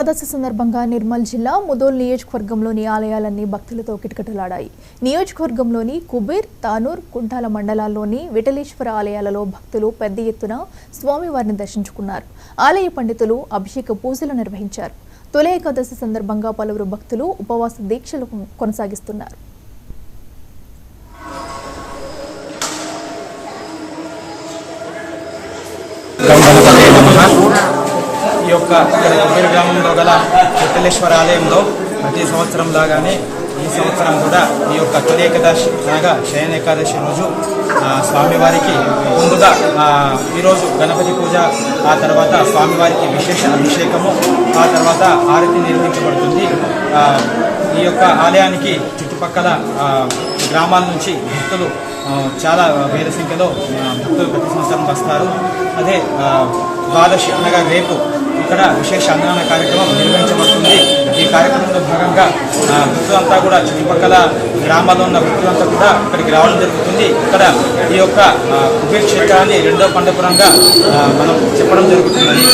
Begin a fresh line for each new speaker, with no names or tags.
ఏకాదశి సందర్భంగా నిర్మల్ జిల్లా ముదోల్ నియోజకవర్గంలోని ఆలయాలన్నీ భక్తులతో కిటకిటలాడాయి. నియోజకవర్గంలోని కుబేర్, తానూర్, కుంటాల మండలాల్లోని విఠలేశ్వర ఆలయాలలో భక్తులు పెద్ద ఎత్తున స్వామివారిని దర్శించుకున్నారు. ఆలయ పండితులు అభిషేక పూజలు నిర్వహించారు. తొలి ఏకాదశి సందర్భంగా పలువురు భక్తులు ఉపవాస దీక్షలు కొనసాగిస్తున్నారు.
ఈ యొక్క కుబేర్ గ్రామంలో గల విఠలేశ్వర ఆలయంలో ప్రతి సంవత్సరం లాగానే ఈ సంవత్సరం కూడా ఈ యొక్క తొలి ఏకాదశి అనగా శయన ఏకాదశి రోజు స్వామివారికి ముందుగా ఈరోజు గణపతి పూజ, ఆ తర్వాత స్వామివారికి విశేష అభిషేకము, ఆ తర్వాత హారతి నిర్వహించబడుతుంది. ఈ యొక్క ఆలయానికి చుట్టుపక్కల గ్రామాల నుంచి భక్తులు చాలా వేల సంఖ్యలో భక్తులు ప్రతి సంవత్సరం వస్తారు. అదే ద్వాదశి అనగా రేపు ఇక్కడ విశేష అన్నదాన కార్యక్రమం నిర్వహించబడుతుంది. ఈ కార్యక్రమంలో భాగంగా భక్తులంతా కూడా చుట్టుపక్కల గ్రామాల్లో ఉన్న భక్తులంతా కూడా ఇక్కడికి రావడం జరుగుతుంది. ఇక్కడ ఈ యొక్క కుబేర్ క్షేత్రాన్ని రెండో పండుపురంగా మనం చెప్పడం జరుగుతుంది.